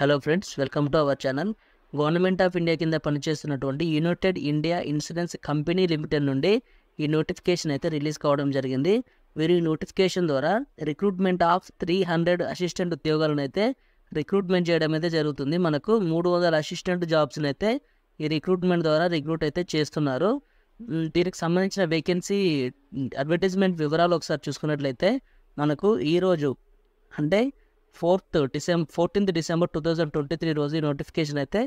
Hello friends, welcome to our channel. Government of India కింద పనిచేస్తున్నటువంటి United India insurance company limited నుండి ఈ notification అయితే రిలీజ్ కావడం జరిగింది. వీరు ఈ నోటిఫికేషన్ ద్వారా రిక్రూట్మెంట్ ఆఫ్ 300 అసిస్టెంట్ ఉద్యోగాలను అయితే రిక్రూట్మెంట్ చేయడం అయితే జరుగుతుంది. మనకు 300 అసిస్టెంట్ జాబ్స్ని అయితే ఈ రిక్రూట్మెంట్ ద్వారా రిక్రూట్ అయితే చేస్తున్నారు. దీనికి సంబంధించిన వేకెన్సీ అడ్వర్టైజ్మెంట్ వివరాలు ఒకసారి చూసుకున్నట్లయితే మనకు ఈరోజు అంటే 14th డిసెంబర్ 2023 రోజు ఈ నోటిఫికేషన్ అయితే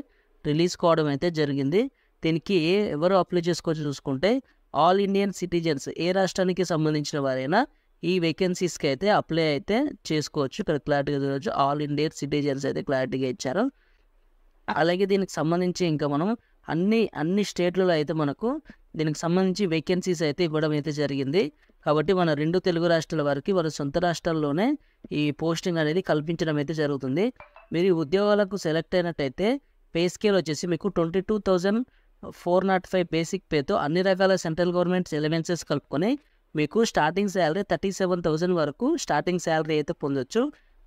రిలీజ్ కావడం అయితే జరిగింది. దీనికి ఎవరు అప్లై చేసుకోవచ్చు చూసుకుంటే ఆల్ ఇండియన్ సిటిజన్స్, ఏ రాష్ట్రానికి సంబంధించిన వారైనా ఈ వేకెన్సీస్కి అయితే అప్లై అయితే చేసుకోవచ్చు. ఇక్కడ క్లారిటీగా చూడవచ్చు, ఆల్ ఇండియన్ సిటిజన్స్ అయితే క్లారిటీగా ఇచ్చారు. అలాగే దీనికి సంబంధించి ఇంకా మనం అన్ని స్టేట్లలో అయితే మనకు దీనికి సంబంధించి వేకెన్సీస్ అయితే ఇవ్వడం అయితే జరిగింది. కాబట్టి మన 2 తెలుగు రాష్ట్రాల వారికి వారి సొంత రాష్ట్రాల్లోనే ఈ పోస్టింగ్ అనేది కల్పించడం అయితే జరుగుతుంది. మీరు ఈ ఉద్యోగాలకు సెలెక్ట్ అయినట్టయితే పే స్కేల్ వచ్చేసి మీకు 22,405 బేసిక్ పేతో అన్ని రకాల సెంట్రల్ గవర్నమెంట్ ఎలివెన్సెస్ కలుపుకొని మీకు స్టార్టింగ్ శాలరీ 37,000 వరకు స్టార్టింగ్ శాలరీ అయితే పొందొచ్చు.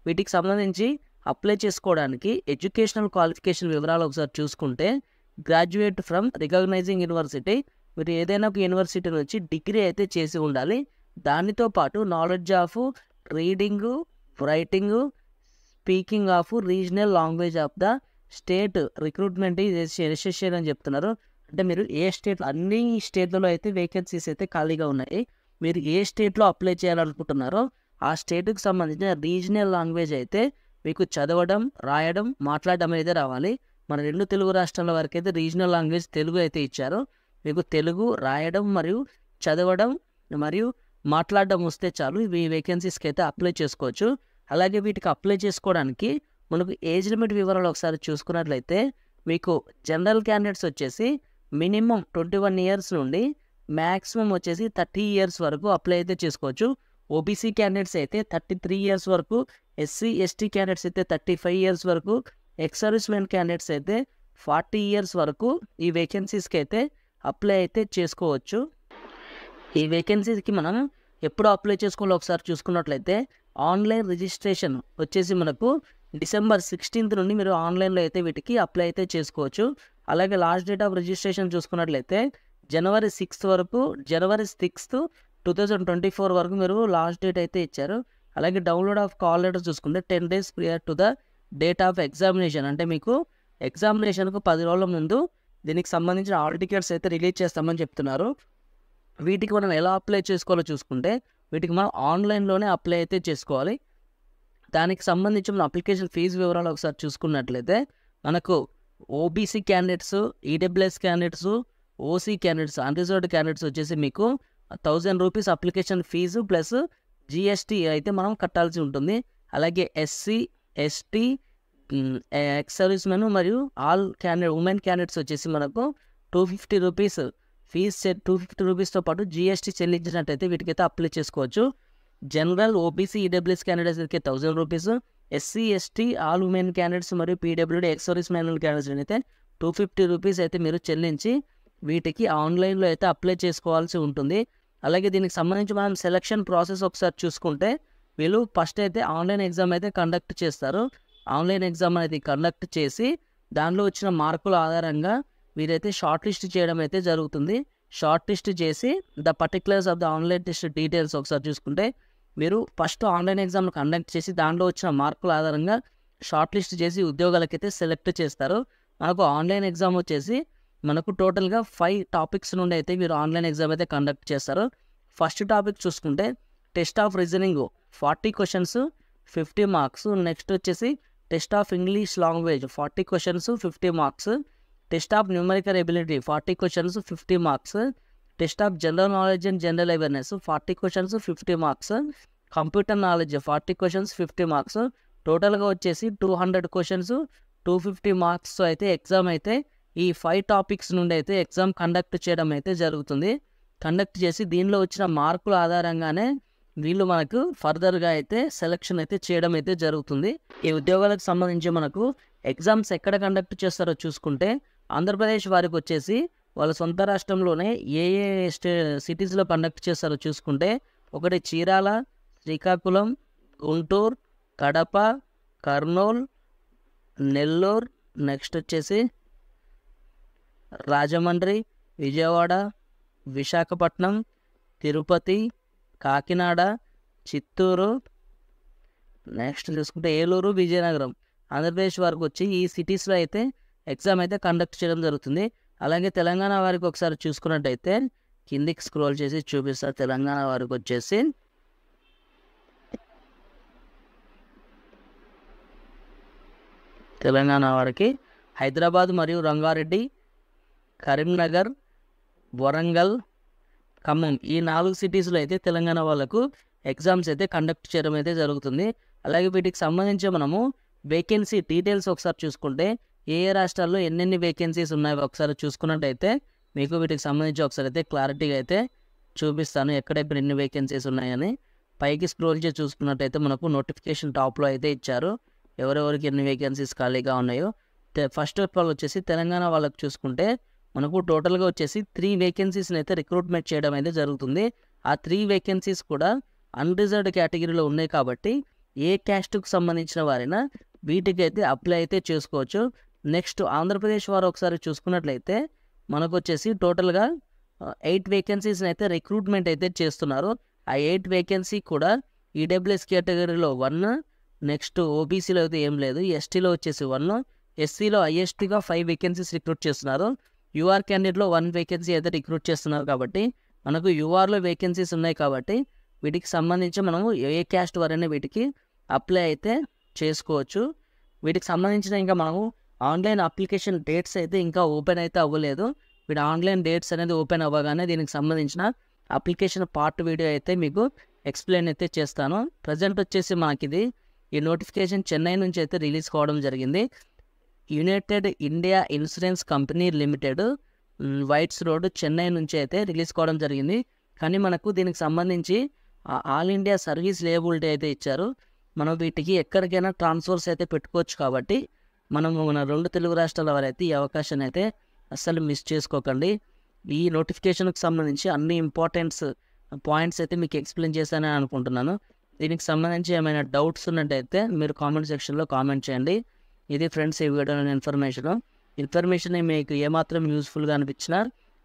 వీటికి సంబంధించి అప్లై చేసుకోవడానికి ఎడ్యుకేషనల్ క్వాలిఫికేషన్ వివరాలు ఒకసారి చూసుకుంటే గ్రాడ్యుయేట్ ఫ్రమ్ రికగ్నైజింగ్ యూనివర్సిటీ, మీరు ఏదైనా ఒక యూనివర్సిటీ నుంచి డిగ్రీ అయితే చేసి ఉండాలి. దానితో పాటు knowledge of reading, writing, speaking of regional language of the state recruitment registration అని చెప్తున్నారు. అంటే మీరు ఏ స్టేట్, అన్ని స్టేట్లలో అయితే వేకెన్సీస్ అయితే ఖాళీగా ఉన్నాయి. మీరు ఏ స్టేట్లో అప్లై చేయాలనుకుంటున్నారో ఆ స్టేట్కి సంబంధించిన రీజనల్ లాంగ్వేజ్ అయితే మీకు చదవడం, రాయడం, మాట్లాడడం అయితే రావాలి. మన 2 తెలుగు రాష్ట్రాల వరకు అయితే రీజనల్ లాంగ్వేజ్ తెలుగు అయితే ఇచ్చారు. మీకు తెలుగు రాయడం మరియు చదవడం మరియు మాట్లాడడం వస్తే చాలు ఈ వేకెన్సీస్కి అయితే అప్లై చేసుకోవచ్చు. అలాగే వీటికి అప్లై చేసుకోవడానికి మనకు ఏజ్ లిమిట్ వివరాలు ఒకసారి చూసుకున్నట్లయితే మీకు జనరల్ క్యాండిడేట్స్ వచ్చేసి మినిమం 21 ఇయర్స్ నుండి మ్యాక్సిమం వచ్చేసి 30 ఇయర్స్ వరకు అప్లై అయితే చేసుకోవచ్చు. ఓబీసీ క్యాండిడేట్స్ అయితే 33 ఇయర్స్ వరకు, ఎస్సీ ఎస్టీ క్యాండిడేట్స్ అయితే 35 ఇయర్స్ వరకు, ఎక్స్ సర్వీస్మెన్ క్యాండిడేట్స్ అయితే 40 ఇయర్స్ వరకు ఈ వేకెన్సీస్కి అయితే అప్లై అయితే చేసుకోవచ్చు. ఈ వేకెన్సీస్కి మనం ఎప్పుడు అప్లై చేసుకోవాలో ఒకసారి చూసుకున్నట్లయితే ఆన్లైన్ రిజిస్ట్రేషన్ వచ్చేసి మనకు December 16th నుండి మీరు ఆన్లైన్లో అయితే వీటికి అప్లై అయితే చేసుకోవచ్చు. అలాగే లాస్ట్ డేట్ ఆఫ్ రిజిస్ట్రేషన్ చూసుకున్నట్లయితే January 6th 2024 వరకు మీరు లాస్ట్ డేట్ అయితే ఇచ్చారు. అలాగే డౌన్లోడ్ ఆఫ్ కాల్ లెటర్ చూసుకుంటే 10 days prior to the date of examination, అంటే మీకు ఎగ్జామినేషన్కు 10 రోజుల ముందు దీనికి సంబంధించిన ఆల్ టికెట్స్ అయితే రిలీజ్ చేస్తామని చెప్తున్నారు. వీటికి మనం ఎలా అప్లై చేసుకోవాలో చూసుకుంటే వీటికి మనం ఆన్లైన్లోనే అప్లై అయితే చేసుకోవాలి. దానికి సంబంధించి మన అప్లికేషన్ ఫీజు వివరాలు ఒకసారి చూసుకున్నట్లయితే మనకు OBC candidates, EWS candidates, OC candidates, unreserved candidates వచ్చేసి మీకు 1000 rupees application fee plus GST అయితే మనం కట్టాల్సి ఉంటుంది. అలాగే ఎస్సీ, ఎస్టీ, ఎక్స్ సర్వీస్మెన్ మరియు ఆల్ ఉమెన్ క్యాండిడేట్స్ వచ్చేసి మనకు 250 రూపీస్ ఫీజ్ 250 రూపీస్తో పాటు జిఎస్టీ చెల్లించినట్టయితే వీటికైతే అప్లై చేసుకోవచ్చు. జనరల్, ఓబీసీ, ఈడబ్ల్యూఎస్ క్యాండిడేట్స్కి 1000 rupees, SC, ST, all women candidates మరియు పీడబ్ల్యూడీ, ఎక్స్ సర్వీస్మెన్ క్యాండిడేట్స్ అయితే 250 రూపీస్ అయితే మీరు చెల్లించి వీటికి ఆన్లైన్లో అయితే అప్లై చేసుకోవాల్సి ఉంటుంది. అలాగే దీనికి సంబంధించి మనం సెలక్షన్ ప్రాసెస్ ఒకసారి చూసుకుంటే వీళ్ళు ఫస్ట్ అయితే ఆన్లైన్ ఎగ్జామ్ అయితే కండక్ట్ చేస్తారు. ఆన్లైన్ ఎగ్జామ్ అనేది కండక్ట్ చేసి దానిలో వచ్చిన మార్కుల ఆధారంగా వీరైతే షార్ట్ లిస్ట్ చేయడం అయితే జరుగుతుంది. షార్ట్ లిస్ట్ చేసి the particulars of the online test details ఒకసారి చూసుకుంటే మీరు ఫస్ట్ ఆన్లైన్ ఎగ్జామ్ కండక్ట్ చేసి దానిలో వచ్చిన మార్కుల ఆధారంగా షార్ట్ లిస్ట్ చేసి ఉద్యోగాలకైతే సెలెక్ట్ చేస్తారు. మనకు ఆన్లైన్ ఎగ్జామ్ వచ్చేసి మనకు టోటల్గా 5 టాపిక్స్ నుండి అయితే మీరు ఆన్లైన్ ఎగ్జామ్ అయితే కండక్ట్ చేస్తారు. ఫస్ట్ టాపిక్ చూసుకుంటే test of reasoning 40 questions 50 marks. Next వచ్చేసి test of English language 40 questions 50 marks. Test of numerical ability 40 questions 50 marks. Test of general knowledge and general awareness 40 questions 50 marks. Computer knowledge 40 questions 50 marks. టోటల్గా వచ్చేసి 200 questions 250 marks అయితే exam అయితే ఈ 5 topics నుండి అయితే exam conduct చేయడం అయితే జరుగుతుంది. కండక్ట్ చేసి దీనిలో వచ్చిన మార్కుల ఆధారంగానే వీళ్ళు మనకు ఫర్దర్గా అయితే సెలక్షన్ అయితే చేయడం అయితే జరుగుతుంది. ఈ ఉద్యోగాలకు సంబంధించి మనకు ఎగ్జామ్స్ ఎక్కడ కండక్ట్ చేస్తారో చూసుకుంటే ఆంధ్రప్రదేశ్ వారికి వచ్చేసి వాళ్ళ సొంత రాష్ట్రంలోనే ఏ సిటీస్లో కండక్ట్ చేస్తారో చూసుకుంటే ఒకటి చీరాల, శ్రీకాకుళం, గుంటూరు, కడప, కర్నూలు, నెల్లూరు, నెక్స్ట్ వచ్చేసి రాజమండ్రి, విజయవాడ, విశాఖపట్నం, తిరుపతి, కాకినాడ, చిత్తూరు, నెక్స్ట్ చూసుకుంటే ఏలూరు, విజయనగరం, ఆంధ్రప్రదేశ్ వరకు వచ్చి ఈ సిటీస్లో అయితే ఎగ్జామ్ అయితే కండక్ట్ చేయడం జరుగుతుంది. అలాగే తెలంగాణ వారికి ఒకసారి చూసుకున్నట్టయితే కిందికి స్క్రోల్ చేసి చూపిస్తారు. తెలంగాణ వారికి వచ్చేసి తెలంగాణ వారికి హైదరాబాద్ మరియు రంగారెడ్డి, కరీంనగర్, వరంగల్, ఖమ్మం ఈ 4 సిటీస్లో అయితే తెలంగాణ వాళ్ళకు ఎగ్జామ్స్ అయితే కండక్ట్ చేయడం అయితే జరుగుతుంది. అలాగే వీటికి సంబంధించి మనము వేకెన్సీ డీటెయిల్స్ ఒకసారి చూసుకుంటే ఏ ఏ రాష్ట్రాల్లో ఎన్నెన్ని వేకెన్సీస్ ఉన్నాయో ఒకసారి చూసుకున్నట్టయితే మీకు వీటికి సంబంధించి ఒకసారి అయితే క్లారిటీగా అయితే చూపిస్తాను ఎక్కడెక్కడ ఎన్ని వేకెన్సీస్ ఉన్నాయని. పైకి స్క్రోల్ చేసి చూసుకున్నట్టయితే మనకు నోటిఫికేషన్ టాప్లో అయితే ఇచ్చారు ఎవరెవరికి ఎన్ని వేకెన్సీస్ ఖాళీగా ఉన్నాయో. ఫస్ట్ ఆఫ్ ఆల్ వచ్చేసి తెలంగాణ వాళ్ళకి చూసుకుంటే మనకు టోటల్గా వచ్చేసి 3 వేకెన్సీస్ని అయితే రిక్రూట్మెంట్ చేయడం అయితే జరుగుతుంది. ఆ 3 వేకెన్సీస్ కూడా అన్రిజర్వ్డ్ కేటగిరీలో ఉన్నాయి కాబట్టి ఏ క్యాస్ట్కు సంబంధించిన వారైనా వీటికి అయితే అప్లై అయితే చేసుకోవచ్చు. నెక్స్ట్ ఆంధ్రప్రదేశ్ వారు ఒకసారి చూసుకున్నట్లయితే మనకు వచ్చేసి టోటల్గా 8 వేకెన్సీస్ని అయితే రిక్రూట్మెంట్ అయితే చేస్తున్నారు. ఆ 8 వేకెన్సీ కూడా ఈడబ్ల్యూఎస్ కేటగిరీలో 1, నెక్స్ట్ ఓబీసీలో అయితే ఏం లేదు, ఎస్టీలో వచ్చేసి 1, ఎస్సీలో ఐఎస్టీగా 5 వేకెన్సీస్ రిక్రూట్ చేస్తున్నారు. యూఆర్ క్యాండిడేట్లో 1 వేకెన్సీ అయితే రిక్రూట్ చేస్తున్నారు కాబట్టి మనకు యూఆర్లో వేకెన్సీస్ ఉన్నాయి కాబట్టి వీటికి సంబంధించి మనము ఏ క్యాస్ట్ వారైనా వీటికి అప్లై అయితే చేసుకోవచ్చు. వీటికి సంబంధించిన ఇంకా మనము ఆన్లైన్ అప్లికేషన్ డేట్స్ అయితే ఇంకా ఓపెన్ అయితే అవ్వలేదు. వీటి ఆన్లైన్ డేట్స్ అనేది ఓపెన్ అవ్వగానే దీనికి సంబంధించిన అప్లికేషన్ పార్ట్ వీడియో అయితే మీకు ఎక్స్ప్లెయిన్ అయితే చేస్తాను. ప్రజెంట్ వచ్చేసి మనకి ఈ నోటిఫికేషన్ చెన్నై నుంచి అయితే రిలీజ్ కావడం జరిగింది. United India insurance company limited, whites road, Chennai నుంచి అయితే రిలీజ్ కావడం జరిగింది. కానీ మనకు దీనికి సంబంధించి ఆల్ ఇండియా సర్వీస్ లేబిలిటీ అయితే ఇచ్చారు. మనం వీటికి ఎక్కడికైనా ట్రాన్స్ఫర్స్ అయితే పెట్టుకోవచ్చు కాబట్టి మనము మన 2 తెలుగు రాష్ట్రాల వారైతే ఈ అవకాశాన్ని అయితే అస్సలు మిస్ చేసుకోకండి. ఈ నోటిఫికేషన్కి సంబంధించి అన్ని ఇంపార్టెంట్స్ పాయింట్స్ అయితే మీకు ఎక్స్ప్లెయిన్ చేశానని అనుకుంటున్నాను. దీనికి సంబంధించి ఏమైనా డౌట్స్ ఉన్నట్టయితే మీరు కామెంట్ సెక్షన్లో కామెంట్ చేయండి. ఇది ఫ్రెండ్స్ ఈ వీడియోలో ఇన్ఫర్మేషన్ మీకు ఏమాత్రం యూస్ఫుల్గా అనిపించినా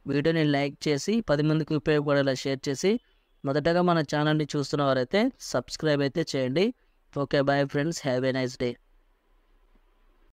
వీడియోని లైక్ చేసి 10 మందికి ఉపయోగపడేలా షేర్ చేసి మొదటగా మన ఛానల్ని చూస్తున్న వారైతే సబ్స్క్రైబ్ అయితే చేయండి. Okay, bye friends, have a nice day.